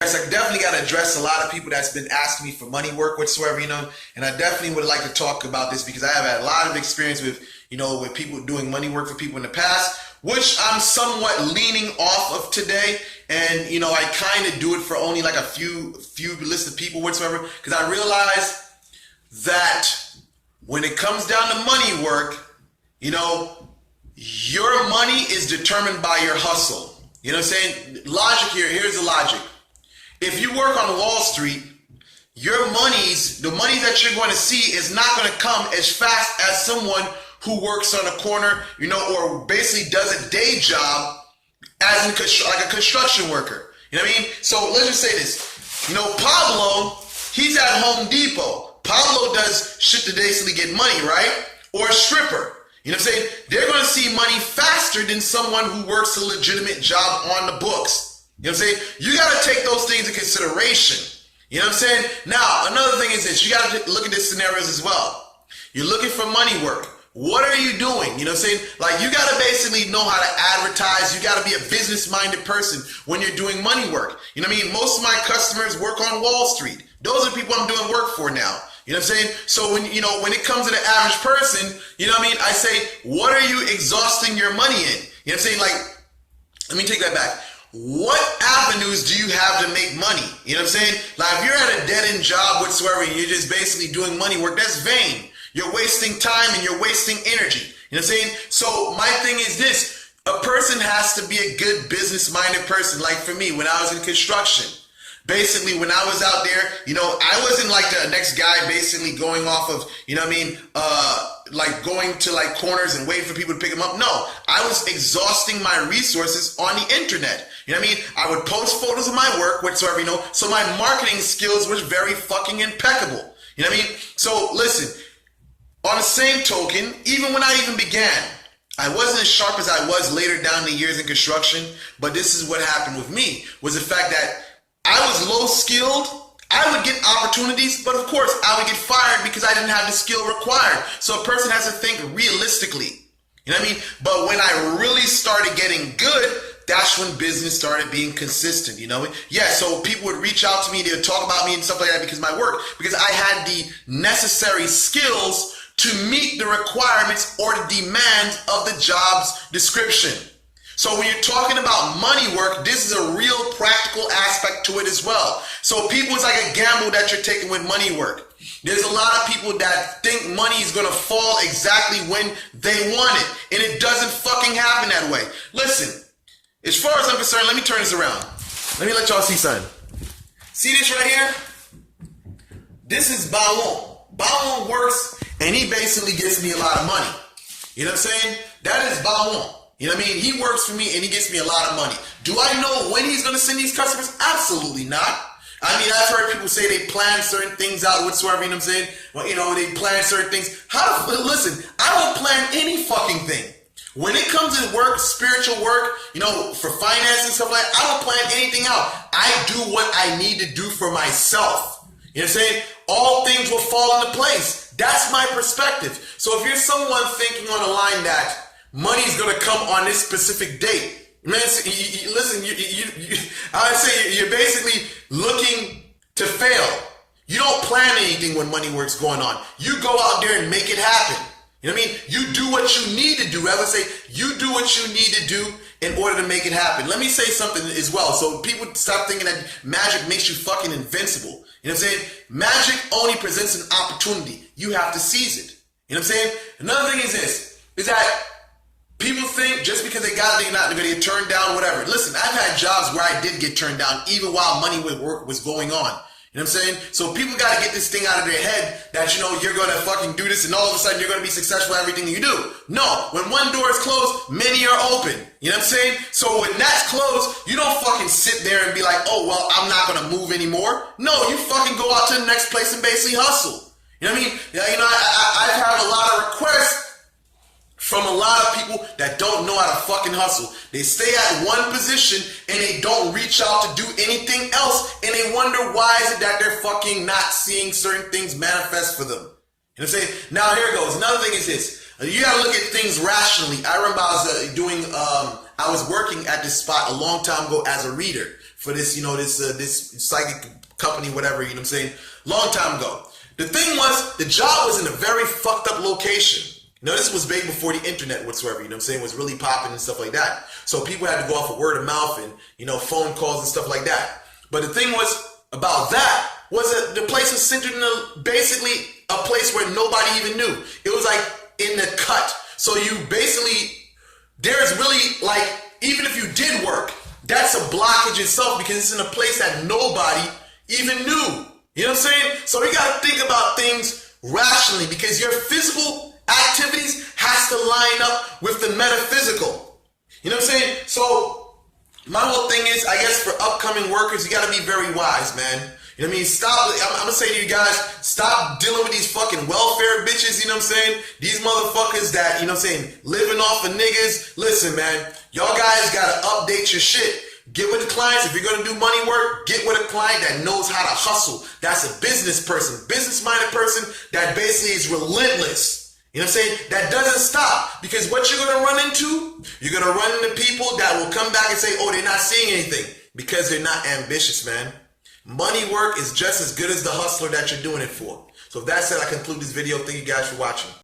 Yes, I definitely got to address a lot of people that's been asking me for money work whatsoever, and I definitely would like to talk about this because I have had a lot of experience with, with people doing money work for people in the past, which I'm somewhat leaning off of today. And, I kind of do it for only like a few list of people whatsoever, because I realize that when it comes down to money work, your money is determined by your hustle. You know what I'm saying? Logic here, here's the logic. If you work on Wall Street, the money that you're going to see is not going to come as fast as someone who works on a corner, or basically does a day job as like a construction worker. You know what I mean? So let's just say this. Pablo, he's at Home Depot. Pablo does shit to basically get money, right? Or a stripper. You know what I'm saying? They're going to see money faster than someone who works a legitimate job on the books. You know what I'm saying? You got to take those things into consideration. You know what I'm saying? Now, another thing is this. You got to look at these scenarios as well. You're looking for money work. What are you doing? You know what I'm saying? Like, you got to basically know how to advertise. You got to be a business-minded person when you're doing money work. You know what I mean? Most of my customers work on Wall Street. Those are people I'm doing work for now. You know what I'm saying? So when it comes to the average person, you know what I mean? I say, what are you exhausting your money in? You know what I'm saying? Like, let me take that back. What avenues do you have to make money? You know what I'm saying? Like, if you're at a dead-end job whatsoever and you're just basically doing money work, that's vain. You're wasting time and you're wasting energy. You know what I'm saying? So my thing is this. A person has to be a good business-minded person. Like for me, when I was in construction, basically when I was out there, I wasn't like the next guy basically going off of, like going to like corners and waiting for people to pick them up. No, I was exhausting my resources on the internet. You know what I mean? I would post photos of my work whatsoever, so my marketing skills were very fucking impeccable. You know what I mean? So listen, on the same token, even when I even began, I wasn't as sharp as I was later down the years in construction, but this is what happened with me, was the fact that I was low skilled. I would get opportunities, but of course I would get fired because I didn't have the skill required. So a person has to think realistically. You know what I mean? But when I really started getting good, that's when business started being consistent, Yeah, so people would reach out to me, they would talk about me and stuff like that because of my work, because I had the necessary skills to meet the requirements or the demands of the job's description. So when you're talking about money work, this is a real practical aspect to it as well. So people, it's like a gamble that you're taking with money work. There's a lot of people that think money is going to fall exactly when they want it. And it doesn't fucking happen that way. Listen, as far as I'm concerned, let me turn this around. Let me let y'all see something. See this right here? This is Ballon. Ballon works and he basically gives me a lot of money. You know what I'm saying? That is Ballon. You know what I mean? He works for me and he gets me a lot of money. Do I know when he's going to send these customers? Absolutely not. I mean, I've heard people say they plan certain things out whatsoever, you know what I'm saying? Well, they plan certain things. Listen, I don't plan any fucking thing. When it comes to work, spiritual work, for finance and stuff like that, I don't plan anything out. I do what I need to do for myself. You know what I'm saying? All things will fall into place. That's my perspective. So if you're someone thinking on the line that money's going to come on this specific date, man, listen, I would say you're basically looking to fail. You don't plan anything when money work's going on. You go out there and make it happen. You know what I mean? You do what you need to do. Rather say, you do what you need to do in order to make it happen. Let me say something as well. So people stop thinking that magic makes you fucking invincible. You know what I'm saying? Magic only presents an opportunity. You have to seize it. You know what I'm saying? Another thing is this, is that people think just because they got it, they're not going to get turned down, whatever. Listen, I've had jobs where I did get turned down even while money with work was going on. You know what I'm saying? So people got to get this thing out of their head that, you're going to fucking do this and all of a sudden you're going to be successful at everything you do. No, when one door is closed, many are open. You know what I'm saying? So when that's closed, you don't fucking sit there and be like, oh, well, I'm not going to move anymore. No, you fucking go out to the next place and basically hustle. You know what I mean? I've had a lot of requests from a lot of people that don't know how to fucking hustle. They stay at one position and they don't reach out to do anything else, and they wonder why is it that they're fucking not seeing certain things manifest for them. You know what I'm saying? Now here it goes. Another thing is this. You gotta look at things rationally. I remember I was working at this spot a long time ago as a reader for this, this psychic company, whatever, you know what I'm saying? Long time ago. The thing was, the job was in a very fucked up location. This was way before the internet whatsoever, you know what I'm saying, was really popping and stuff like that. So people had to go off of word of mouth and, phone calls and stuff like that. But the thing was about that was that the place was centered in basically a place where nobody even knew. It was like in the cut. So you basically, there's really like, even if you did work, that's a blockage itself because it's in a place that nobody even knew. You know what I'm saying? So you got to think about things rationally because your physical activities has to line up with the metaphysical. You know what I'm saying? So my whole thing is, I guess for upcoming workers, you got to be very wise, man. You know what I mean? Stop. I'm going to say to you guys, stop dealing with these fucking welfare bitches, you know what I'm saying? These motherfuckers that, you know what I'm saying, living off of niggas. Listen, man, y'all guys got to update your shit. Get with the clients. If you're going to do money work, get with a client that knows how to hustle. That's a business person, business-minded person that basically is relentless. You know what I'm saying? That doesn't stop because what you're going to run into, you're going to run into people that will come back and say, oh, they're not seeing anything because they're not ambitious, man. Money work is just as good as the hustler that you're doing it for. So with that said, I conclude this video. Thank you guys for watching.